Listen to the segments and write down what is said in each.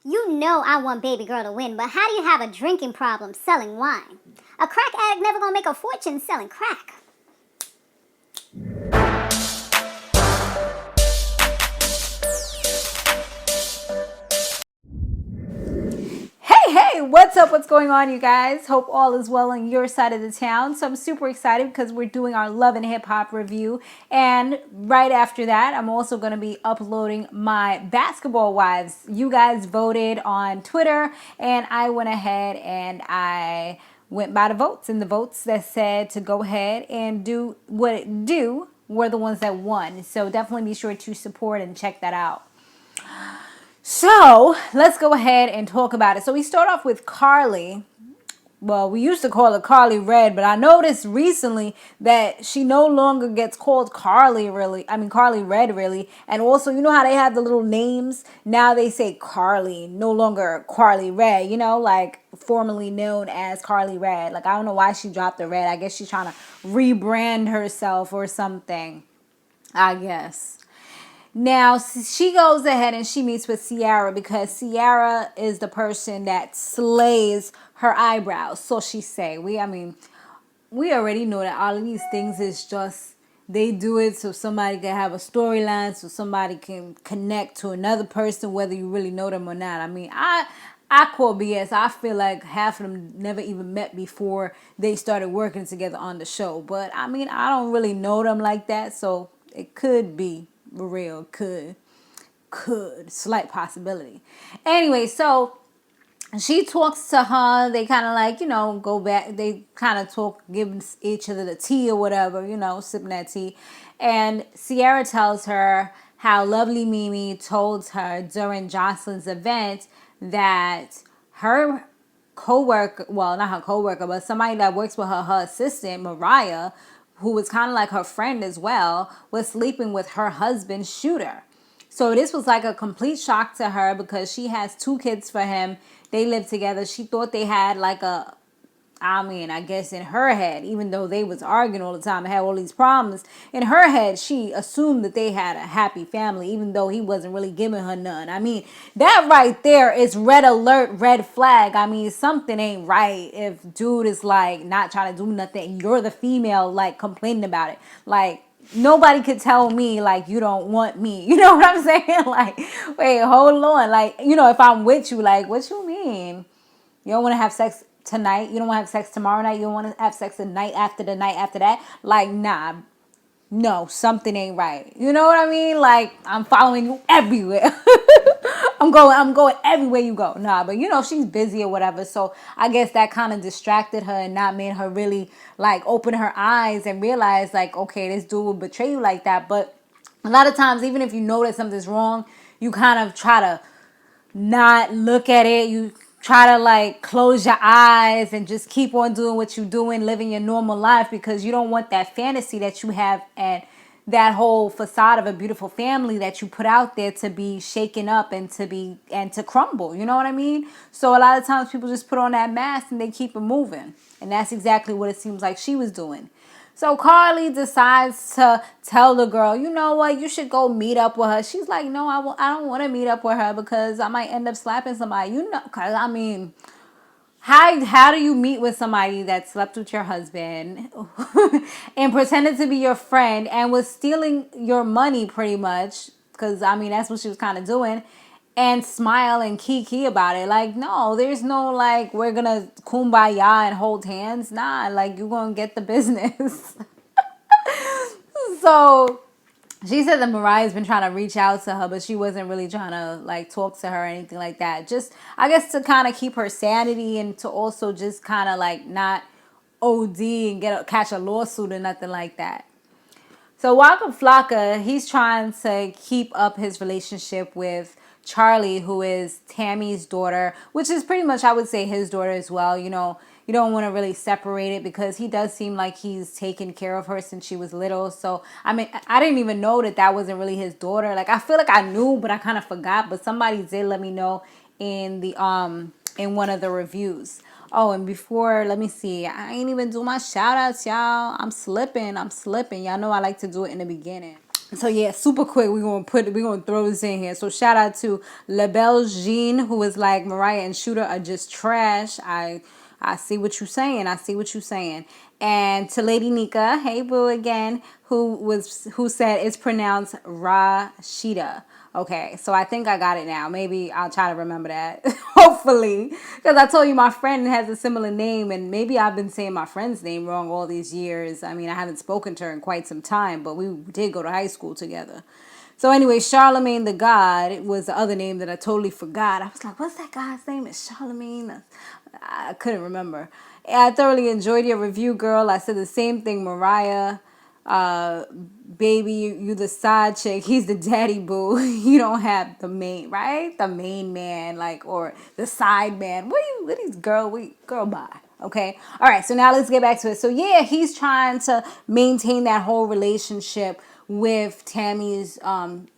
You know I want baby girl to win, but how do you have a drinking problem selling wine? A crack addict never gonna make a fortune selling crack. Hey, what's up? What's going on, you guys? Hope all is well on your side of the town. So I'm super excited because we're doing our Love and Hip Hop review. And right after that, I'm also going to be uploading my Basketball Wives. You guys voted on Twitter, and I went ahead and I went by the votes. And the votes that said to go ahead and do what it do were the ones that won. So definitely be sure to support and check that out. So let's go ahead and talk about it. So we start off with Karlie. Well, we used to call her Karlie Redd, but I noticed recently that she no longer gets called Karlie Redd really. And also, you know how they have the little names? Now they say Karlie, no longer Karlie Redd, like formerly known as Karlie Redd. Like, I don't know why she dropped the red. I guess she's trying to rebrand herself or something, I guess. Now, she goes ahead and she meets with Ciara because Ciara is the person that slays her eyebrows. So she say, we already know that all of these things is just, they do it so somebody can have a storyline, so somebody can connect to another person, whether you really know them or not. I call BS. I feel like half of them never even met before they started working together on the show. But I don't really know them like that, so it could be real. Could. Slight possibility. Anyway, so she talks to her. They kind of like, go back. They kind of talk, giving each other the tea or whatever, sipping that tea. And Ciara tells her how lovely Mimi told her during Joseline's event that her co-worker, well, not her co-worker, but somebody that works with her assistant, Moriah, who was kind of like her friend as well, was sleeping with her husband, Shooter. So this was like a complete shock to her because she has 2 kids for him. They live together. She thought they had like I guess in her head, even though they was arguing all the time and had all these problems, in her head, she assumed that they had a happy family, even though he wasn't really giving her none. That right there is red alert, red flag. Something ain't right if dude is like not trying to do nothing. You're the female like complaining about it. Like, nobody could tell me like you don't want me. You know what I'm saying? Like, wait, hold on. Like, if I'm with you, like, what you mean? You don't want to have sex tonight. You don't want to have sex tomorrow night. You don't want to have sex the night after that. Like, nah, no, something ain't right. You know what I mean? Like, I'm following you everywhere. I'm going everywhere you go. Nah, but she's busy or whatever. So I guess that kind of distracted her and not made her really like open her eyes and realize like, okay, this dude will betray you like that. But a lot of times, even if you know that something's wrong, you kind of try to not look at it. You try to like close your eyes and just keep on doing what you're doing, living your normal life, because you don't want that fantasy that you have and that whole facade of a beautiful family that you put out there to be shaken up and to crumble. You know what I mean? So a lot of times people just put on that mask and they keep it moving. And that's exactly what it seems like she was doing. So Karlie decides to tell the girl, you know what, you should go meet up with her. She's like, no, I don't want to meet up with her because I might end up slapping somebody. Because how do you meet with somebody that slept with your husband and pretended to be your friend and was stealing your money pretty much? Because, that's what she was kind of doing. And smile and kiki about it. Like, no, there's no, like, we're going to kumbaya and hold hands. Nah, like, you're going to get the business. So she said that Mariah's been trying to reach out to her, but she wasn't really trying to like talk to her or anything like that. Just, I guess, to kind of keep her sanity and to also just kind of like not OD and catch a lawsuit or nothing like that. So Waka Flocka, he's trying to keep up his relationship with Charlie, who is Tammy's daughter, which is pretty much, I would say, his daughter as well. You don't want to really separate it because he does seem like he's taken care of her since she was little. So, I didn't even know that wasn't really his daughter. Like, I feel like I knew, but I kind of forgot. But somebody did let me know in the in one of the reviews. Oh, and before, let me see. I ain't even do my shout outs, y'all. I'm slipping. Y'all know I like to do it in the beginning. So yeah, super quick. We're gonna throw this in here. So shout out to La Belle Jean, who was like, Mariah and Shoulda are just trash. I see what you're saying. I see what you're saying. And to Lady Nika, hey boo again, who said it's pronounced Rashida. Okay, so I think I got it now. Maybe I'll try to remember that. Hopefully. Because I told you my friend has a similar name, and maybe I've been saying my friend's name wrong all these years. I mean, I haven't spoken to her in quite some time, but we did go to high school together. So anyway, Charlemagne the God was the other name that I totally forgot. I was like, what's that guy's name? It's Charlemagne. I couldn't remember. I thoroughly enjoyed your review, girl. I said the same thing, Mariah. Uh, Baby, you the side chick. He's the daddy boo. You don't have the main, right? The main man, like, or the side man. What is girl, bye. Okay. All right. So now let's get back to it. So yeah, he's trying to maintain that whole relationship with Tammy's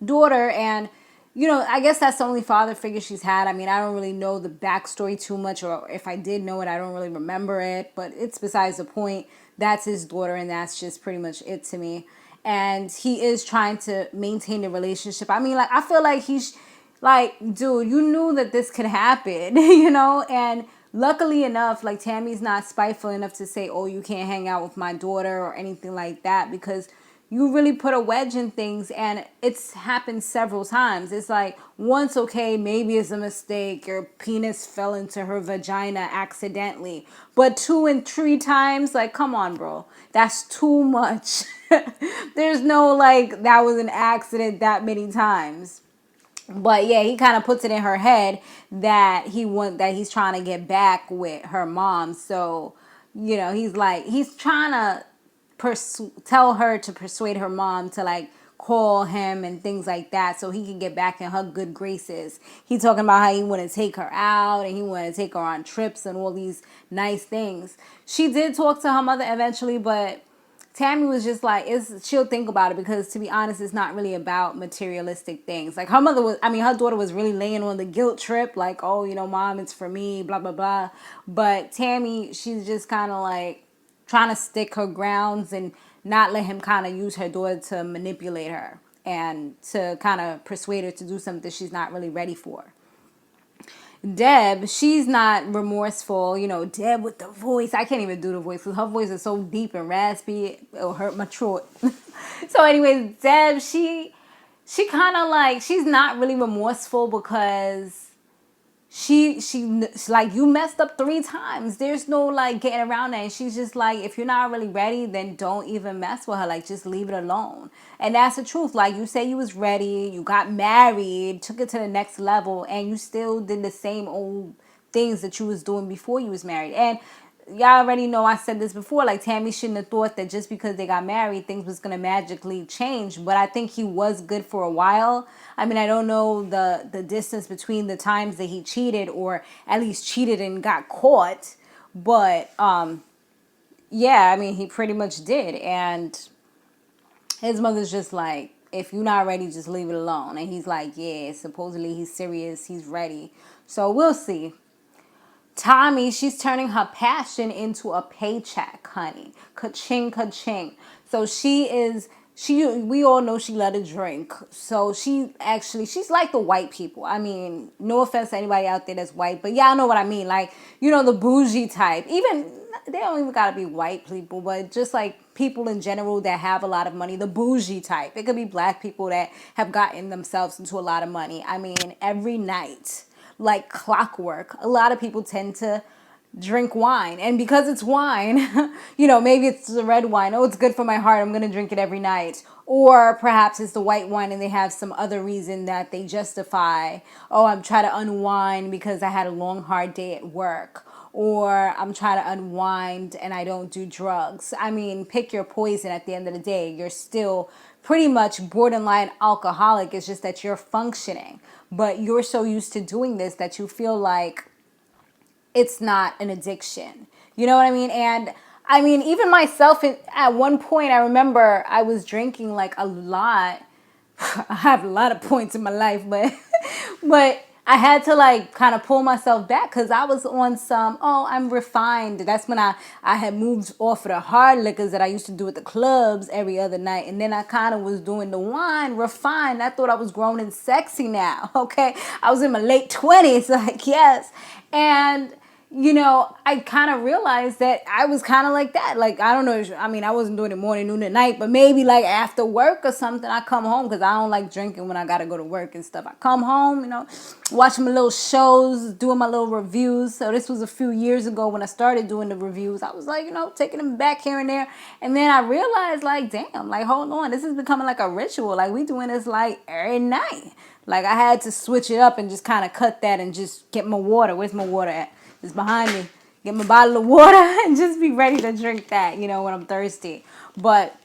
daughter, and I guess that's the only father figure she's had. I mean, I don't really know the backstory too much, or if I did know it, I don't really remember it, but it's besides the point. That's his daughter, and that's just pretty much it to me. And he is trying to maintain the relationship. I mean, like, I feel like he's like, dude, you knew that this could happen, and luckily enough, like, Tammy's not spiteful enough to say, oh, you can't hang out with my daughter or anything like that, because you really put a wedge in things, and it's happened several times. It's like, once, okay, maybe it's a mistake, your penis fell into her vagina accidentally, but 2 and 3 times, like, come on, bro, that's too much. There's no, like, that was an accident that many times. But yeah, he kind of puts it in her head that he's trying to get back with her mom. So, he's trying to tell her to persuade her mom to, like, call him and things like that, so he can get back in her good graces. He talking about how he want to take her out, and he want to take her on trips and all these nice things. She did talk to her mother eventually, but Tammy was just like, she'll think about it, because to be honest, it's not really about materialistic things. Like, her daughter was really laying on the guilt trip, like, oh, mom, it's for me, blah, blah, blah. But Tammy, she's just kind of like trying to stick her grounds and not let him kind of use her daughter to manipulate her and to kind of persuade her to do something she's not really ready for. Deb, she's not remorseful. Deb with the voice. I can't even do the voice because her voice is so deep and raspy. It'll hurt my throat. So anyways, Deb, she kind of like, she's not really remorseful, because she's like, you messed up 3 times. There's no, like, getting around that. And she's just like, if you're not really ready, then don't even mess with her. Like, just leave it alone. And that's the truth. Like, you say you was ready, you got married, took it to the next level, and you still did the same old things that you was doing before you was married. And y'all already know I said this before, like, Tammy shouldn't have thought that just because they got married, things was going to magically change. But I think he was good for a while. I mean, I don't know the distance between the times that he cheated, or at least cheated and got caught. But, yeah, I mean, he pretty much did. And his mother's just like, if you're not ready, just leave it alone. And he's like, yeah, supposedly he's serious, he's ready. So we'll see. Tommy, she's turning her passion into a paycheck, honey. Ka-ching, ka-ching. So we all know she let her drink. So she's like the white people. I mean, no offense to anybody out there that's white, but y'all know what I mean. Like, the bougie type. Even, they don't even gotta be white people, but just like people in general that have a lot of money, the bougie type. It could be black people that have gotten themselves into a lot of money. I mean, every night, like clockwork, a lot of people tend to drink wine. And because it's wine, maybe it's the red wine. Oh, it's good for my heart, I'm going to drink it every night. Or perhaps it's the white wine and they have some other reason that they justify. Oh, I'm trying to unwind because I had a long, hard day at work. Or I'm trying to unwind and I don't do drugs. I mean, pick your poison. At the end of the day, you're still pretty much borderline alcoholic. It's just that you're functioning. But you're so used to doing this that you feel like it's not an addiction. You know what I mean? And I mean, even myself, at one point, I remember I was drinking like a lot. I have a lot of points in my life, but I had to like kind of pull myself back because I was on some, oh, I'm refined. That's when I had moved off of the hard liquors that I used to do at the clubs every other night. And then I kind of was doing the wine, refined. I thought I was grown and sexy now. Okay. I was in my late 20s. Like, yes. And I kind of realized that I was kind of like that. Like, I don't know. I mean, I wasn't doing it morning, noon, and night, but maybe like after work or something, I come home because I don't like drinking when I got to go to work and stuff. I come home, watching my little shows, doing my little reviews. So this was a few years ago when I started doing the reviews. I was like, taking them back here and there. And then I realized like, damn, like, hold on. This is becoming like a ritual. Like, we doing this like every night. Like, I had to switch it up and just kind of cut that and just get my water. Where's my water at? It's behind me. Get my bottle of water and just be ready to drink that, when I'm thirsty. But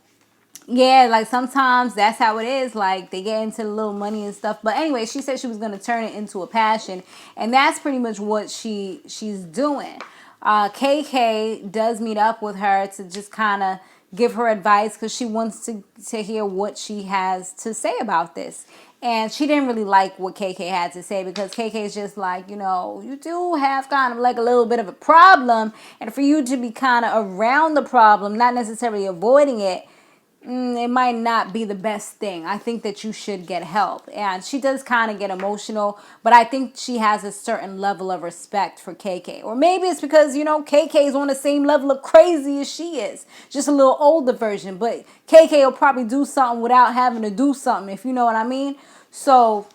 yeah, like sometimes that's how it is. Like they get into the little money and stuff. But anyway, she said she was going to turn it into a passion. And that's pretty much what she's doing. KK does meet up with her to just kind of give her advice because she wants to hear what she has to say about this. And she didn't really like what KK had to say because KK is just like, you do have kind of like a little bit of a problem. And for you to be kind of around the problem, not necessarily avoiding it, it might not be the best thing. I think that you should get help. And she does kind of get emotional, but I think she has a certain level of respect for KK. Or maybe it's because, KK is on the same level of crazy as she is. Just a little older version. But KK will probably do something without having to do something, if you know what I mean. So,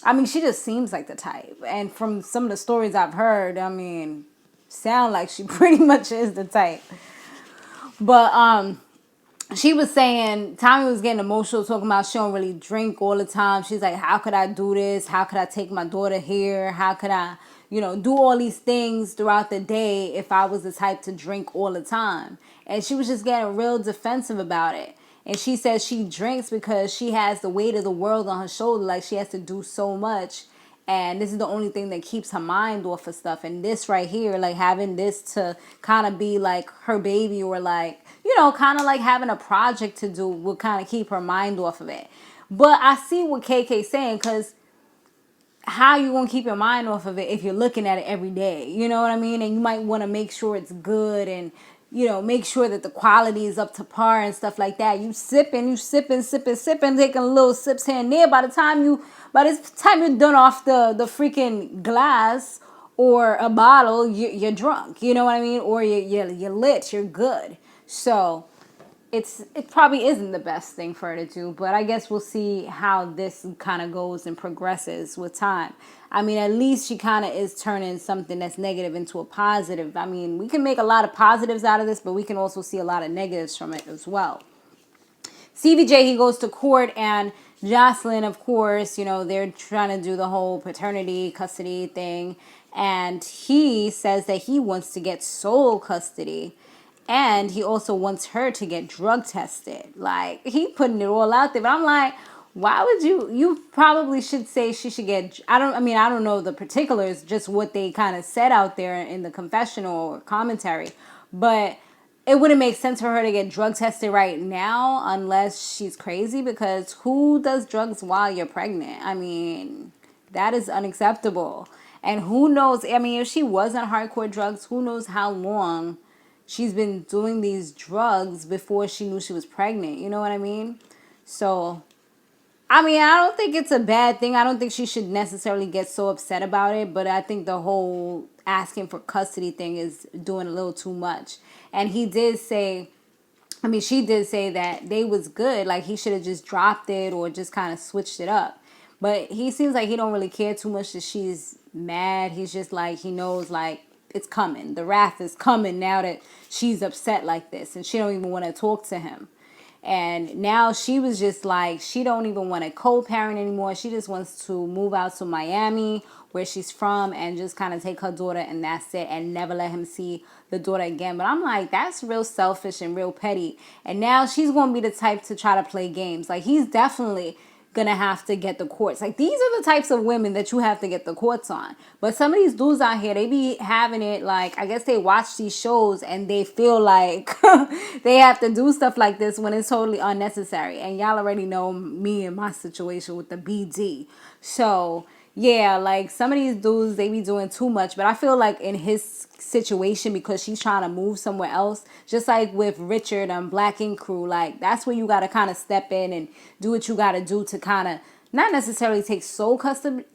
I mean, she just seems like the type. And from some of the stories I've heard, I mean, sound like she pretty much is the type. But, she was saying, Tommy was getting emotional talking about she don't really drink all the time. She's like, how could I do this? How could I take my daughter here? How could I, do all these things throughout the day if I was the type to drink all the time? And she was just getting real defensive about it. And she says she drinks because she has the weight of the world on her shoulder. Like she has to do so much. And this is the only thing that keeps her mind off of stuff. And this right here, like having this to kind of be like her baby or like, kind of like having a project to do will kind of keep her mind off of it. But I see what KK's saying because how you going to keep your mind off of it if you're looking at it every day? You know what I mean? And you might want to make sure it's good and, make sure that the quality is up to par and stuff like that. You sipping, taking little sips here and there. By the time you're done off the freaking glass or a bottle, you're drunk. You know what I mean? Or you're lit, you're good. So it probably isn't the best thing for her to do, but I guess we'll see how this kind of goes and progresses with time. I mean, at least she kind of is turning something that's negative into a positive. I mean, we can make a lot of positives out of this, but we can also see a lot of negatives from it as well. Stevie J, he goes to court, and Joseline, of course, they're trying to do the whole paternity, custody thing, and he says that he wants to get sole custody. And he also wants her to get drug tested. Like, he putting it all out there. But I'm like, why would you probably should say she should get, I don't know the particulars, just what they kind of said out there in the confessional or commentary. But it wouldn't make sense for her to get drug tested right now unless she's crazy, because who does drugs while you're pregnant? I mean, that is unacceptable. And who knows, I mean, if she was on hardcore drugs, who knows how long she's been doing these drugs before she knew she was pregnant. You know what I mean? So, I mean, I don't think it's a bad thing. I don't think she should necessarily get so upset about it. But I think the whole asking for custody thing is doing a little too much. And he did say, she did say that they was good. Like, he should have just dropped it or just kind of switched it up. But he seems like he don't really care too much that she's mad. He's just like, he knows, like, it's coming. The wrath is coming now that she's upset like this. And she don't even want to talk to him. And now she was just like, she don't even want to co-parent anymore. She just wants to move out to Miami, where she's from, and just kind of take her daughter, and that's it, and never let him see the daughter again. But I'm like, that's real selfish and real petty. And now she's going to be the type to try to play games. Like, he's definitely gonna have to get the courts. Like, these are the types of women that you have to get the courts on. But some of these dudes out here, they be having it like, I guess they watch these shows and they feel like they have to do stuff like this when it's totally unnecessary. And y'all already know me and my situation with the BD. So Yeah, like some of these dudes, they be doing too much. But I feel like in his situation, because she's trying to move somewhere else, just like with Richard and Black Ink Crew, like that's where you got to kind of step in and do what you got to do to kind of not necessarily take sole custody,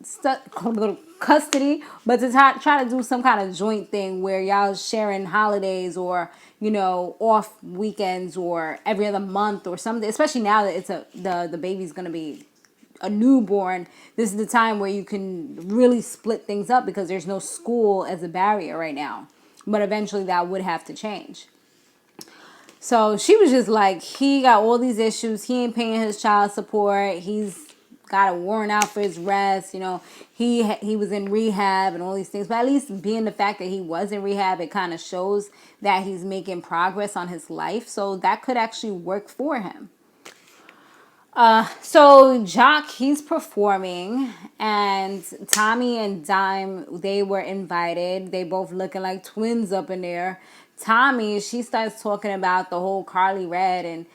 but to try to do some kind of joint thing where y'all sharing holidays or, you know, off weekends or every other month or something. Especially now that the baby's gonna be a newborn, this is the time where you can really split things up because there's no school as a barrier right now. But eventually that would have to change. So she was just like, he got all these issues. He ain't paying his child support. He's got a warrant out for his rest. You know, he was in rehab and all these things. But at least being the fact that he was in rehab, it kind of shows that he's making progress on his life. So that could actually work for him. So Jock, he's performing, and Tommy and Dime, they were invited. They both looking like twins up in there. Tommy, she starts talking about the whole Karlie Redd, and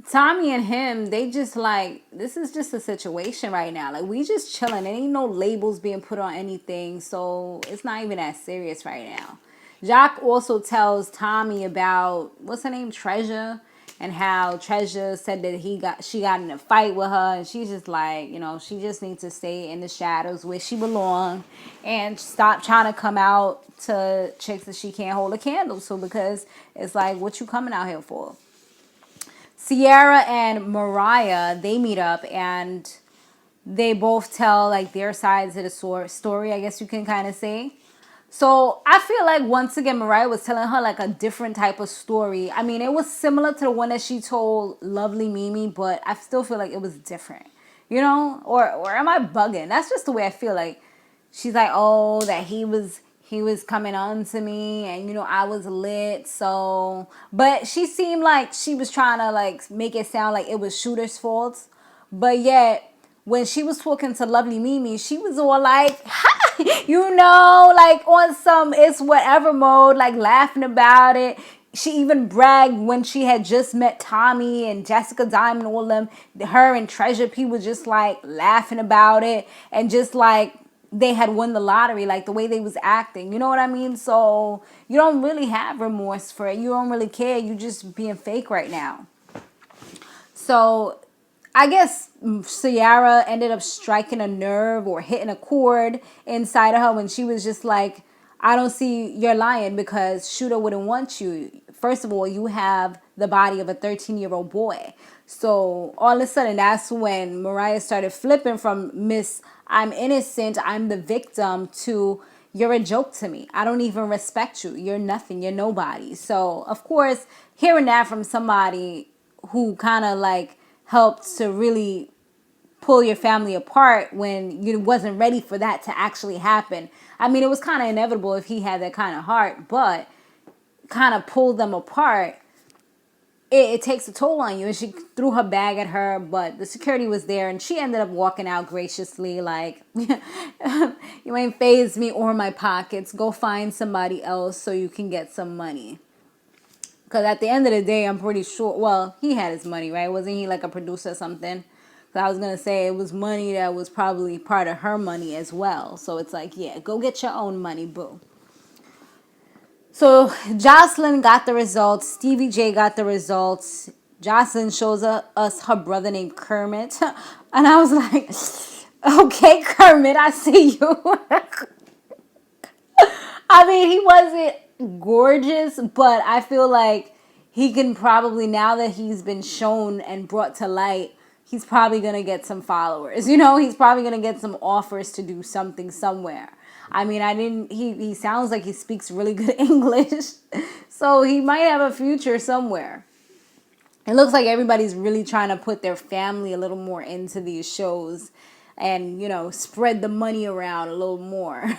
Tommy and him, they just like, this is just a situation right now. Like, we just chilling. There ain't no labels being put on anything, so it's not even that serious right now. Jock also tells Tommy about, what's her name, Treasure, and how Treasure said that she got in a fight with her, and she's just like, you know, she just needs to stay in the shadows where she belongs and stop trying to come out to chicks that she can't hold a candle to, because it's like, what you coming out here for? Sierra and Moriah, they meet up and they both tell like their sides of the story, I guess you can kind of say. So I feel like once again, Mariah was telling her like a different type of story. I mean, it was similar to the one that she told Lovely Mimi, but I still feel like it was different, you know? Or am I bugging? That's just the way I feel. Like, she's like, oh, that he was coming on to me, and you know, I was lit. So, but she seemed like she was trying to like make it sound like it was Shooter's fault, but yet when she was talking to Lovely Mimi, she was all like, you know, like on some it's whatever mode, like laughing about it. She even bragged when she had just met Tommy and Jessica Diamond, all them, her and Treasure P was just like laughing about it and just like they had won the lottery, like the way they was acting. You know what I mean? So you don't really have remorse for it. You don't really care. You just being fake right now. So I guess Sierra ended up striking a nerve or hitting a chord inside of her when she was just like, I don't see you're lying because Shooter wouldn't want you. First of all, you have the body of a 13-year-old boy. So all of a sudden, that's when Mariah started flipping from Miss I'm innocent, I'm the victim, to you're a joke to me. I don't even respect you. You're nothing. You're nobody. So, of course, hearing that from somebody who kind of like helped to really pull your family apart when you wasn't ready for that to actually happen. I mean, it was kind of inevitable if he had that kind of heart, but kind of pulled them apart. It takes a toll on you. And she threw her bag at her, but the security was there, and she ended up walking out graciously like, you ain't fazed me or my pockets. Go find somebody else so you can get some money. Because at the end of the day, I'm pretty sure, well, he had his money, right? Wasn't he like a producer or something? So I was going to say it was money that was probably part of her money as well. So it's like, yeah, go get your own money, boo. So Joseline got the results. Stevie J got the results. Joseline shows us her brother named Kermit. And I was like, okay, Kermit, I see you. I mean, he wasn't gorgeous, but I feel like he can probably, now that he's been shown and brought to light, he's probably going to get some followers. You know, he's probably going to get some offers to do something somewhere. I mean, he sounds like he speaks really good English. So he might have a future somewhere. It looks like everybody's really trying to put their family a little more into these shows and, you know, spread the money around a little more.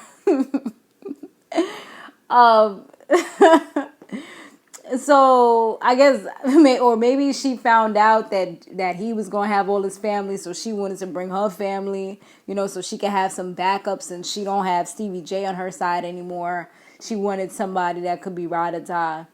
So I guess, or maybe she found out that he was going to have all his family, so she wanted to bring her family, you know, so she could have some backups, and she don't have Stevie J on her side anymore. She wanted somebody that could be ride or die.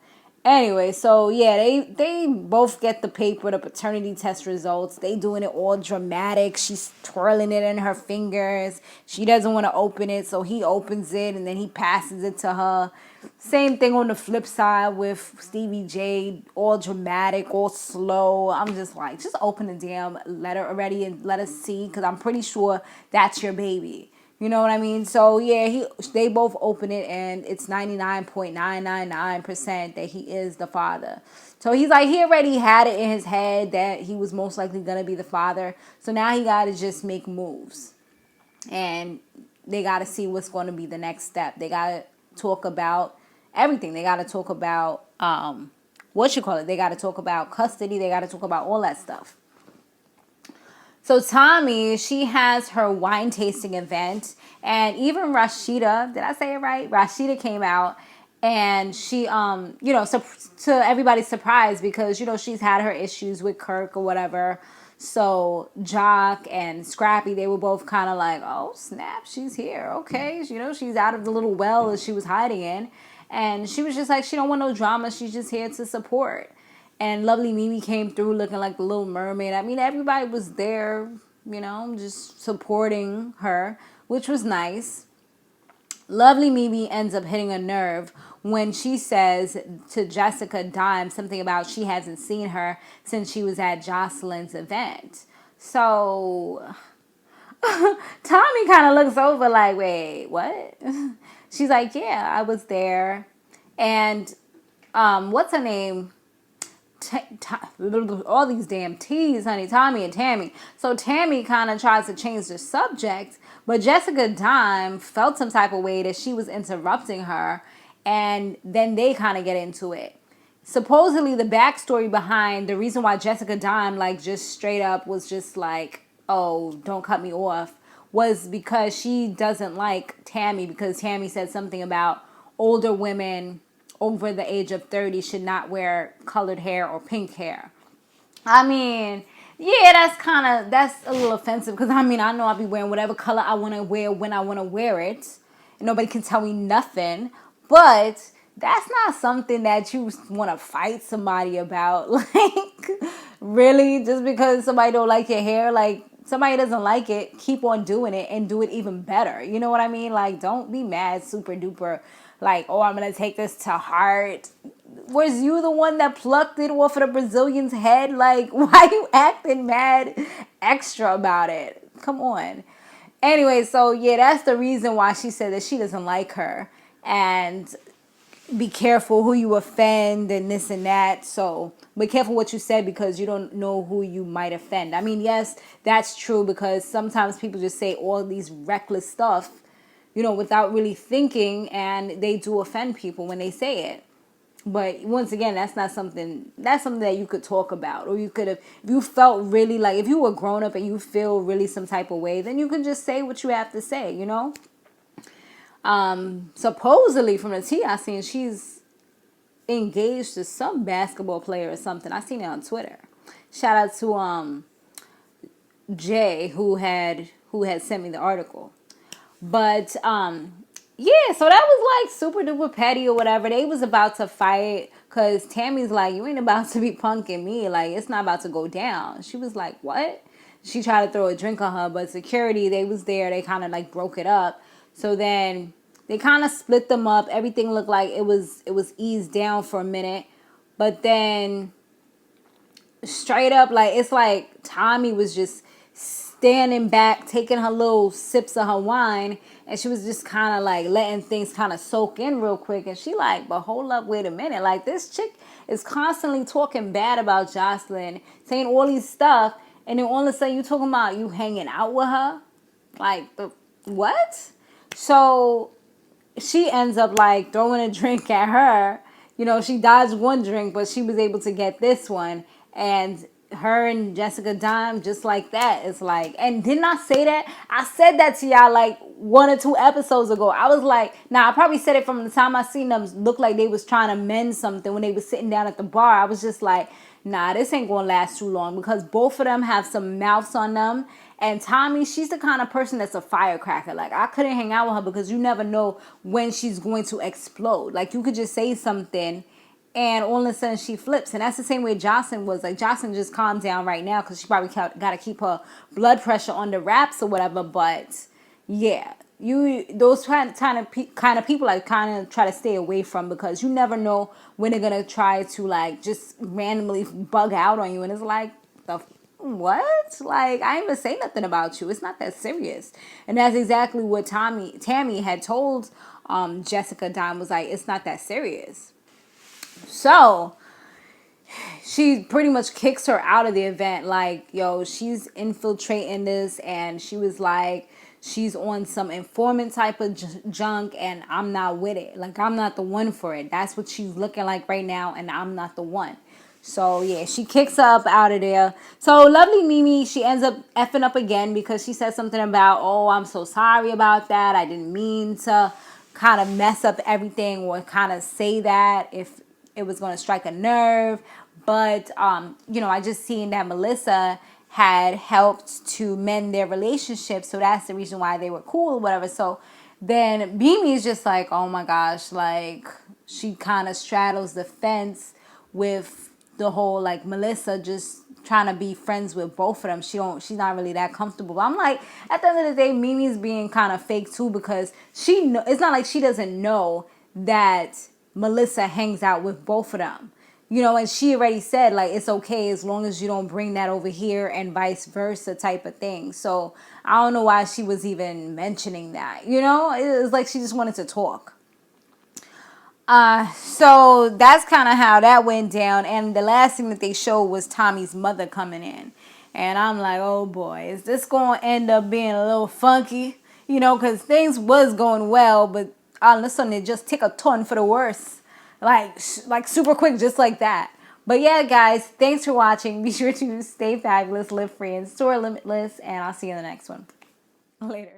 Anyway, so yeah, they both get the paper, the paternity test results. They doing it all dramatic. She's twirling it in her fingers. She doesn't want to open it, so he opens it and then he passes it to her. Same thing on the flip side with Stevie J, all dramatic, all slow. I'm just like, just open the damn letter already and let us see, because I'm pretty sure that's your baby. You know what I mean? So yeah, they both open it and it's 99.999% that he is the father. So he's like, he already had it in his head that he was most likely gonna be the father. So now he gotta just make moves. And they gotta see what's gonna be the next step. They gotta talk about everything. They gotta talk about they gotta talk about custody, they gotta talk about all that stuff. So Tammy, she has her wine tasting event, and even Rashida, did I say it right? Rashida came out, and she, so to everybody's surprise, because, she's had her issues with Kirk or whatever. So Jock and Scrappy, they were both kind of like, oh, snap, she's here. Okay. She's out of the little well that she was hiding in. And she was just like, she don't want no drama. She's just here to support. And lovely Mimi came through looking like the Little Mermaid. I mean, everybody was there, just supporting her, which was nice. Lovely Mimi ends up hitting a nerve when she says to Jessica Dime something about she hasn't seen her since she was at Joseline's event. So Tommy kind of looks over like, wait, what? She's like, yeah, I was there. And what's her name? All these damn T's, honey, Tommy and Tammy. So Tammy kind of tries to change the subject, but Jessica Dime felt some type of way that she was interrupting her, and then they kind of get into it. Supposedly, the backstory behind the reason why Jessica Dime, like, just straight up was just like, oh, don't cut me off, was because she doesn't like Tammy, because Tammy said something about older women over the age of 30 should not wear colored hair or pink hair. I mean, yeah, that's a little offensive, because I know I'll be wearing whatever color I want to wear when I want to wear it. And nobody can tell me nothing. But that's not something that you want to fight somebody about. Like, really? Just because somebody don't like your hair? Like, somebody doesn't like it, keep on doing it and do it even better. You know what I mean? Like, don't be mad super duper like, oh, I'm going to take this to heart. Was you the one that plucked it off of the Brazilian's head? Like, why you acting mad extra about it? Come on. Anyway, so yeah, that's the reason why she said that she doesn't like her. And be careful who you offend and this and that. So be careful what you said, because you don't know who you might offend. I mean, yes, that's true, because sometimes people just say all these reckless stuff, without really thinking, and they do offend people when they say it. But once again, that's something that you could talk about, or you could have, if you felt really like, if you were grown up and you feel really some type of way, then you can just say what you have to say, Supposedly from the tea I seen, she's engaged to some basketball player or something. I seen it on Twitter. Shout out to Jay who had sent me the article. But yeah, so that was like super duper petty or whatever. They was about to fight, because Tammy's like, you ain't about to be punking me. Like, it's not about to go down. She was like, what? She tried to throw a drink on her, but security, they was there. They kind of like broke it up. So then they kind of split them up. Everything looked like it was eased down for a minute. But then straight up, like, it's like Tommy was just standing back, taking her little sips of her wine, and she was just kind of like letting things kind of soak in real quick. And she like, but hold up, wait a minute. Like, this chick is constantly talking bad about Joseline, saying all these stuff, and then all of a sudden you talking about you hanging out with her? Like, what? So she ends up like throwing a drink at her. She dodged one drink, but she was able to get this one. And her and Jessica Dime, just like that, it's like, and didn't I say that? I said that to y'all like 1 or 2 episodes ago. I was like, I probably said it from the time I seen them look like they was trying to mend something when they was sitting down at the bar. I was just like, this ain't gonna last too long, because both of them have some mouths on them. And Tommy, she's the kind of person that's a firecracker. Like, I couldn't hang out with her, because you never know when she's going to explode. Like, you could just say something and all of a sudden she flips. And that's the same way Joseline was. Like, Joseline just calmed down right now because she probably got to keep her blood pressure on the wraps or whatever. But yeah, those kind of people I kind of try to stay away from, because you never know when they're gonna try to like just randomly bug out on you, and it's like, the what? Like, I ain't even say nothing about you. It's not that serious. And that's exactly what Tammy had told Jessica Dime, was like, it's not that serious. So she pretty much kicks her out of the event. Like, yo, she's infiltrating this, and she was like, she's on some informant type of junk, and I'm not with it. Like, I'm not the one for it. That's what she's looking like right now, and I'm not the one. So, yeah, she kicks her up out of there. So, lovely Mimi, she ends up effing up again because she said something about, oh, I'm so sorry about that. I didn't mean to kind of mess up everything, or kind of say that if it was going to strike a nerve. But, I just seen that Melissa had helped to mend their relationship. So, that's the reason why they were cool or whatever. So, then Mimi is just like, oh, my gosh, like, she kind of straddles the fence with the whole like Melissa just trying to be friends with both of them. She's not really that comfortable. But I'm like, at the end of the day, Mimi's being kind of fake too, because it's not like she doesn't know that Melissa hangs out with both of them. And she already said, like, it's okay as long as you don't bring that over here, and vice versa type of thing. So I don't know why she was even mentioning that. It was like she just wanted to talk. So that's kind of how that went down. And the last thing that they showed was Tommy's mother coming in. And I'm like, oh boy, is this going to end up being a little funky? Because things was going well, but all of a sudden it just took a turn for the worse. Like super quick, just like that. But yeah, guys, thanks for watching. Be sure to stay fabulous, live free, and soar limitless. And I'll see you in the next one. Later.